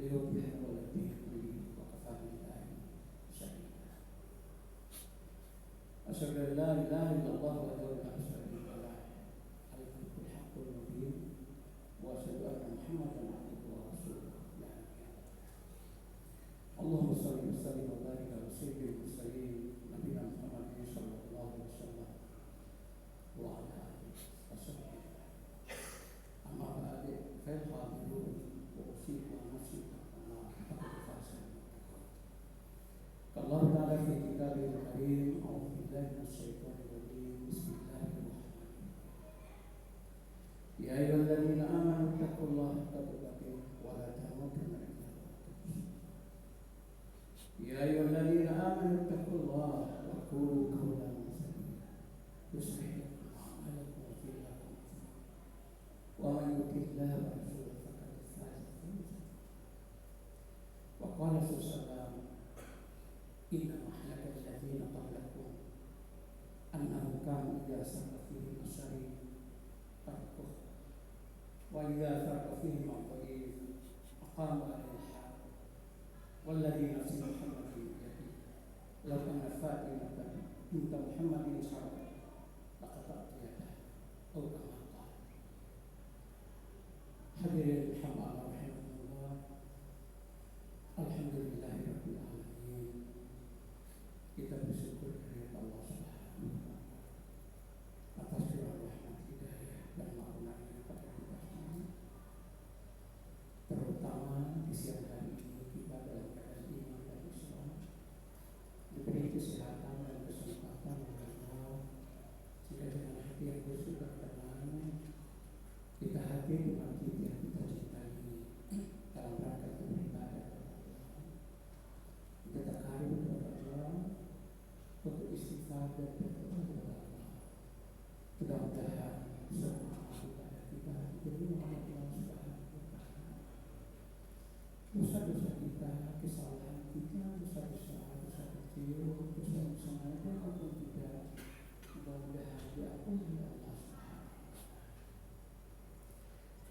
ليوضح والديه كله وكفى بالله شهيدا. أشهد أن لا إله إلا الله وحده لا شريك له الملك الحق المبين وأشهد أن محمدا عبده ورسوله لا نبي بعده. اللهم صل وسلم وبارك على سيد المرسلين نبينا محمد صلى الله عليه وسلم وعلى آله وصحبه. أما بعد فيا حاضرون وأوصيكم ونفسي بتقوى الله فقد فاز المتقون. قال الله تعالى في كتابه الكريم: أعوذ بالله من الشيطان الرجيم، بسم الله الرحمن الرحيم. يا أيها الذين آمنوا اتقوا الله حق تقاته ولا تموتن إلا وأنتم مسلمون. يا أيها الذين آمنوا اتقوا الله وقولوا قولا سديدا يصلح لكم أعمالكم ويغفر لكم ذنوبكم ومن يطع الله ورسوله فقد فاز فوزا. وقال صلى الله عليه وسلم: إن أهلك الذين قبلكم أنهم كانوا إذا سار فيهم الشريف تركوه وإذا فرق فيهم الضعيف أقاموا عليه الحق والذي نفس محمد بيده لو أن فاطمة بنت محمد سرقت لقطعت يده أو كما قال. Hadirin hamba rahimahullah, alhamdulillahirabbil alamin. Kita bersyukur kepada Allah Subhanahu wa taala atas curah rahmat hidayah dan maknanya kepada kita semua. Terutama di siang hari ini kita dalam keadaan iman dan Islam, diberi kesehatan dan kesempatan mengenal, jika dengan hati yang bersih dan tenang kita hadir di masjid yang kita cintai dalam rangka beribadah kepada Allah. Kita terharu kepada Allah untuk istighfar dan berdoa kepada Allah. Mudah-mudahan semua ibadah kita diterima oleh Allah Subhanahu wa taala. Dosa-dosa kita, kesalahan kita, dosa besar, dosa kecil, dosa yang sengaja maupun tidak, mudah-mudahan diampuni oleh Allah Subhanahu.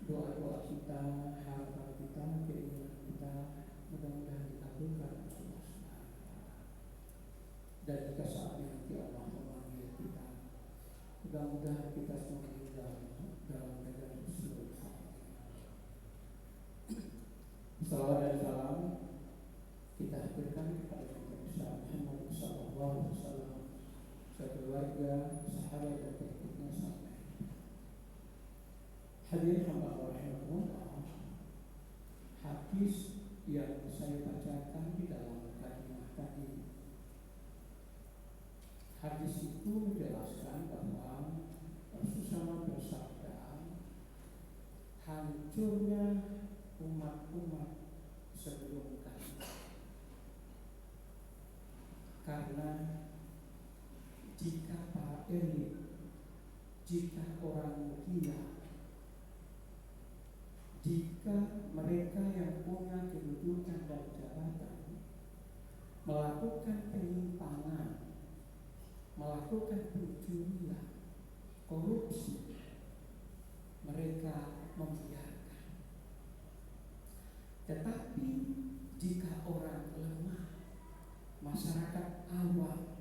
Doa-doa kita, harapan kita, keinginan kita, mudah-mudahan dikabulkan oleh Allah Subhanahu wa taala. Dan jika saatnya nanti Allah memanggil kita, mudah-mudahan kita semua meninggal dalam keadaan husnul khatimah. Salawat dan salam kita haturkan kepada Nabi Muhammad sallallahu alaihi wasallam, keluarga, sahabat dan pengikutnya sampai. Hadirin hamba rahimahullah, hadis yang saya bacakan di dalam kalimat tadi, hadis itu menjelaskan bahwa Rasulullah bersabda, hancurnya umat-umat sebelum kami karena jika para elit, jika orang gila, jika mereka yang punya kedudukan dan jabatan melakukan penyimpangan, melakukan pencurian, korupsi, mereka membiarkan. Tetapi jika orang lemah, masyarakat awam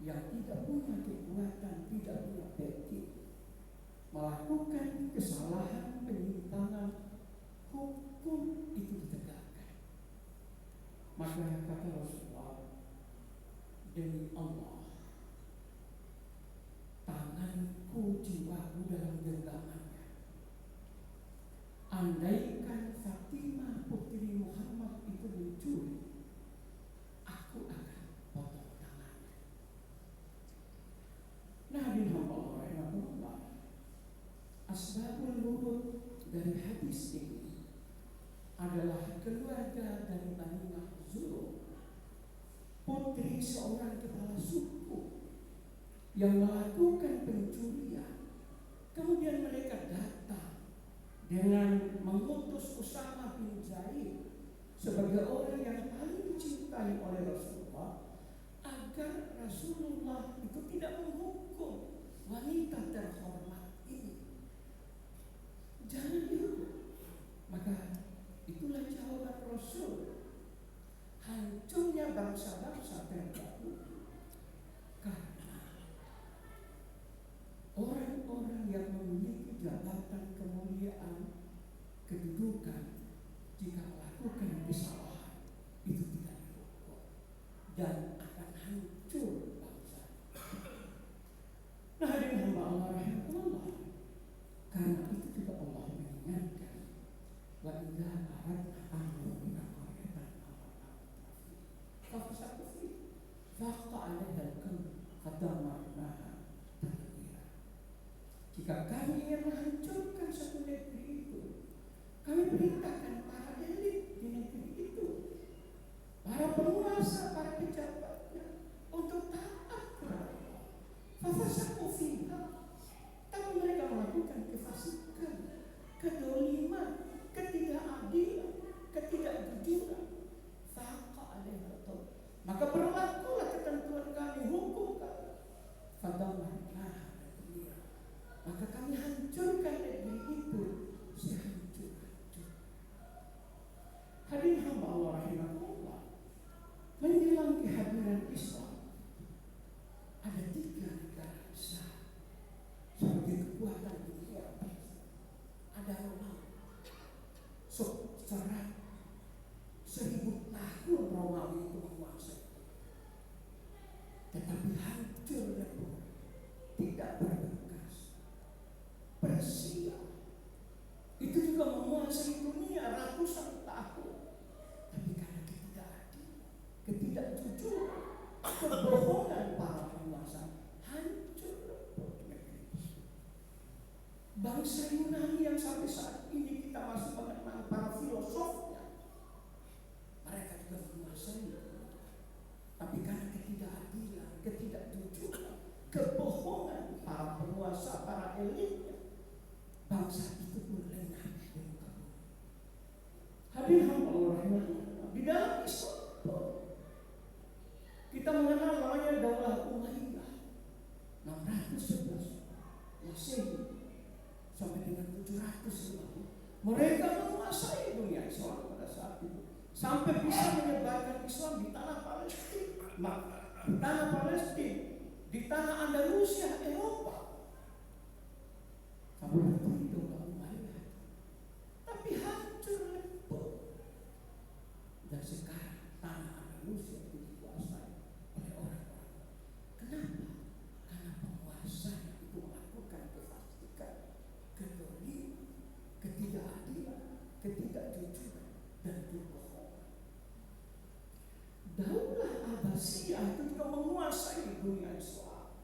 yang tidak punya kekuatan, tidak punya backing, melakukan kesalahan, penyimpangan, hukum itu ditegakkan. Maka kata Rasulullah, demi Allah, tanganku, jiwaku dalam genggamannya. Andaikan Fatimah putri Muhammad itu mencuri, aku akan potong tangannya. Nah, di hamba Allah, asbabul wurud dari hadis ini adalah keluarga dari Bani Makhzum, putri seorang kepala suku yang melakukan pencurian. Kemudian mereka datang dengan mengutus Usama bin Zaid sebagai orang yang paling dicintai oleh Rasulullah, agar Rasulullah itu tidak menghukum wanita terhormat ini. Jangan dihukum. Maka itulah jawaban Rasul Hadirin Allah rahimahullah, di dalam Islam kita mengenal namanya Daulah Umayyah 611 Masehi sampai dengan 750. Mereka menguasai dunia Islam pada saat itu sampai bisa menyebarkan Islam di tanah Palestina, di tanah Palestina, di tanah Andalusia, Eropa. Sampai itu Daulah Umayyah, tapi hancur lebur. Dan sekarang tanah Andalusia itu dikuasai oleh orang-orang. Kenapa? Karena penguasanya itu melakukan kefasikan, kezaliman, ketidakadilan, ketidakjujuran, dan kebohongan. Daulah Abbasiyah itu juga menguasai dunia Islam.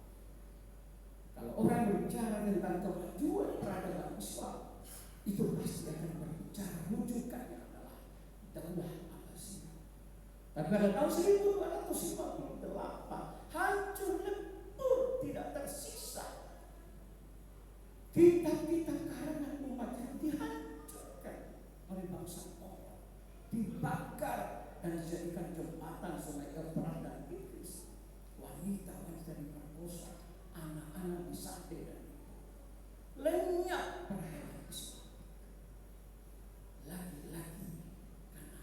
Kalau orang berbicara tentang kemajuan peradaban Islam, itu pasti akan berbicara rujukannya adalah Daulah Abbasiyah. Tapi pada tahun 1258 hancur lebur, tidak tersisa. Kitab-kitab karangan umat yang dihancurkan oleh bangsa orang, dibakar dan dijadikan jembatan Sungai Efrat dan Tigris. Wanita-wanita diperkosa, anak-anak disate dan lenyap peradaban Islam. Lagi-lagi karena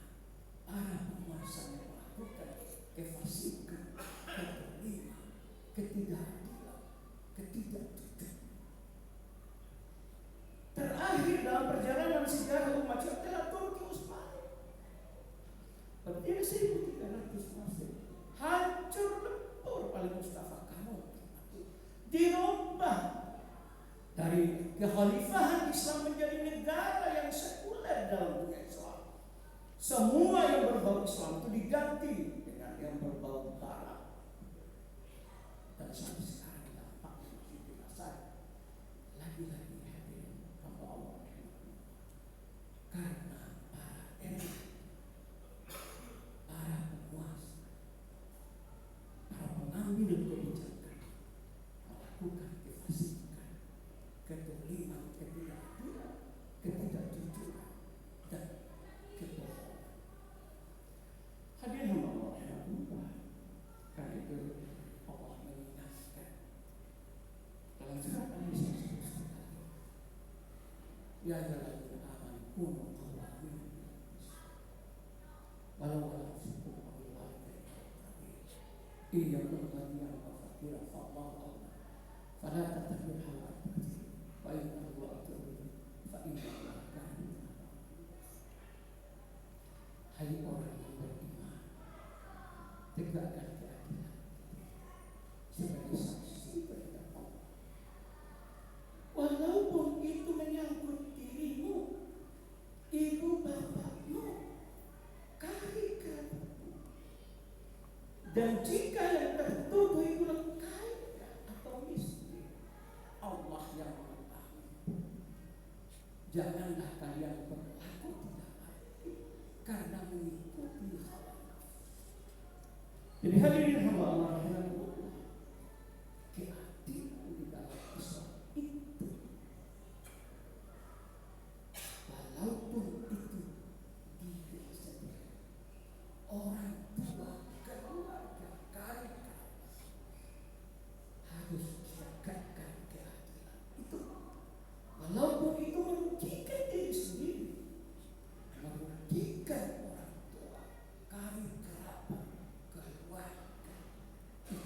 para penguasa yang melakukan kefasikan, kezaliman, ketidakadilan, ketidakjujuran. Terakhir dalam perjalanan sejarah umat Islam adalah Turki Utsmani. Berdiri 1300 Masehi, hancur lebur oleh Mustafa Kemal. Dirubah dari kekhalifahan Islam menjadi negara yang sekuler dalam dunia Islam. Semua yang berbau Islam itu diganti dengan yang berbau Barat. Dan sampai sekarang dampaknya masih dirasakan. Lagi-lagi hadirin hamba Allah, karena para elit, para penguasa, para pengambil kebijakan melakukan kefasikan, kezaliman, ketidakadilan, ketidakjujuran, dan kebohongan. Hadirin hamba Allah rahimahullah, karena itu Allah mengingatkan dalam surat An-Nisa ya ayyuhalladzina amanu kunu qawwamin walau ala anfusikum aw walidaini in yakun ghaniyan aw faqiran fallahu awla fala tattabi'u hawa wa in tu'minu fa inna Allaha kana hai orang yang beriman, tegakkan keadilan sebagai saksi terhadap Allah, walaupun itu menyangkut dirimu, ibu bapakmu, karib kerabatmu, dan jika yang tertuduh itu kaya atau miskin, Allah yang mengetahui. Janganlah kalian berlaku tidak adil karena mengikuti hawa nafsu. Jadi hadirin hamba Allah rahimahullah, keadilan di dalam Islam itu, walaupun itu diri sendiri, orang tua, keluarga, karib harus tegakkan keadilan itu, walaupun itu merugikan diri sendiri, merugikan orang tua, karib kerabat, keluarga, itu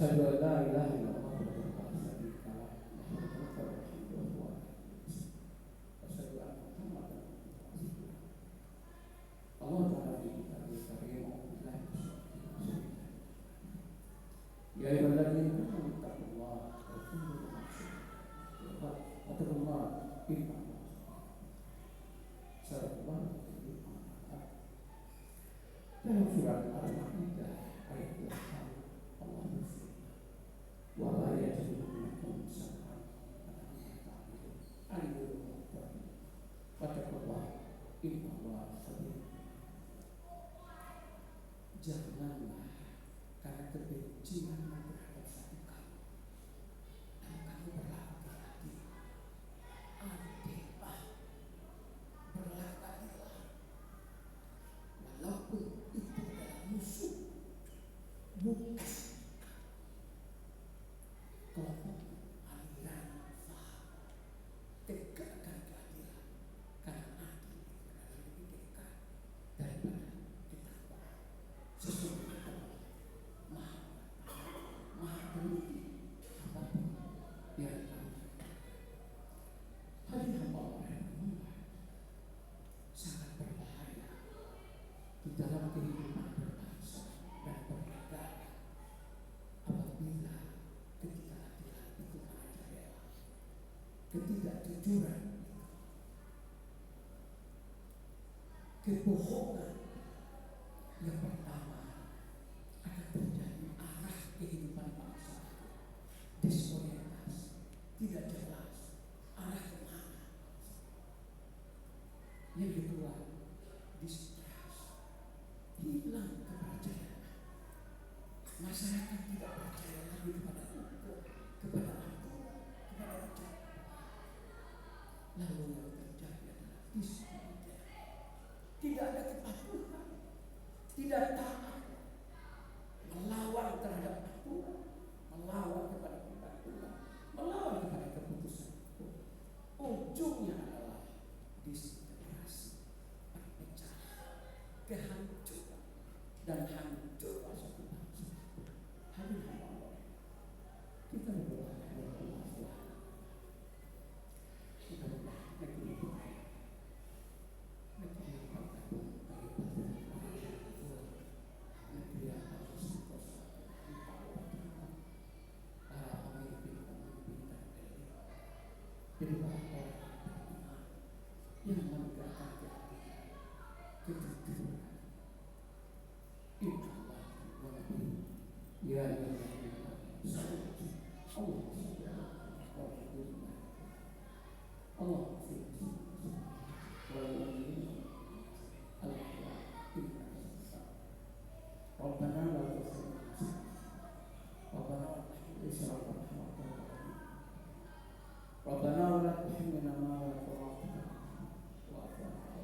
Asyhadu an la ilaha illallah wa la syarika lah. Asyhadu anna Muhammadan rasulullah. Allah Ta'ala berfirman, ya ayyuhalladzina amanu taqullaha wa kunu ma'as-shadiqin. Inna dalam surat Al-Maidah ayat 8 Allah berfirman, wa la yajrimannakum shana'an ayyuhum wattaqullaha innallaha khabirun. Janganlah karena kebencian terhadap satu kamu dan kamu berlaki-laki, adillah, berlaki-lakilah, walaupun itu adalah musuh, bukan kelompok aliran faham. Tegakkan keadilan karena adil adalah lebih dekat daripada ketakwaan. Sesungguhnya maha teliti apapun yang tahu. Hadirin hamba Allah sangat berbahaya di dalam kehidupan berbangsa dan bernegara apabila ketidakadilan itu merajalela, ketidakjujuran, kebohongan yang pertama akan terjadi arah kehidupan bangsa itu disorientasi, tidak jelas arah kemana. Yang kedua, distrust, hilang kepercayaan. Masyarakat tidak percaya lagi kepada hukum, kepada aturan, kepada rakyat. Lalu yang terjadi adalah disobedience, tidak ada kepatuhan, tidak taat, melawan terhadap aturan, melawan kepada peraturan, melawan kepada keputusan hukum. Ujungnya adalah disintegrasi, perpecahan, kehancuran, dan hancur suatu bangsa. Hadirin Allah, kita berdoa kepada Allah Subhanahu. Kita berdoa negeri ini, negeri yang berkabung dari negeri yang harus dikuasai para pemimpin-pemimpin dan elit. Berilah orang beriman yang menegakkan keadilan, kejujuran. Insyaallah wa nabi ya Allah Rabbana la tuzigh Rabbana Rabbana wa la tuhammilna ma la taqata lana wa'fu 'anna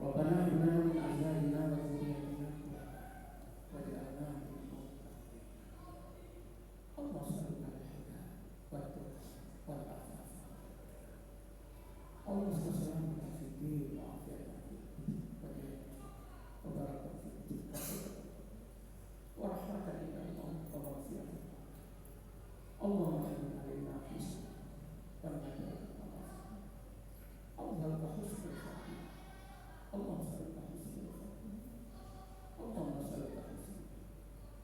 Rabbana inna min azwajina wa dhurriyyatina waj'alna lil muttaqin. Allah sallallahu alaihi wa sallam. Allah sallallahu alaihi wa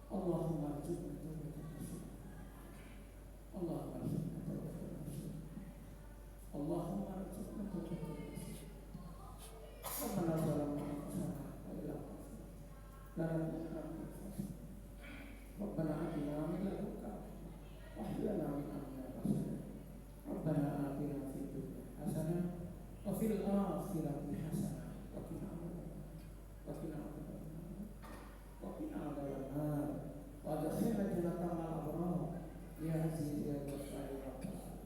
Allahumma arzuqna tawbatan nasuha. Allahumma arzuqna tawbatan nasuha. Allahumma arzuqna tawbatan nasuha. Rabbana zalamna anfusana wa illam taghfir lana Rabbana atina min ladunka wa hab lana min amrina rashada. Rabbana atina fid dunya hasanah wa fil akhirati hasanah wa qina adzabannar. Wa adkhilna jannata ma'al abrar ya aziz ya ghaffar ya rabbal.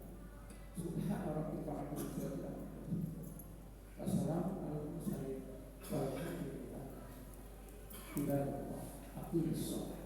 Subhana rabbika rabbil izzati amma yasifun. Wassalamu alal mursalin walhamdulillah. Aqim as-salat.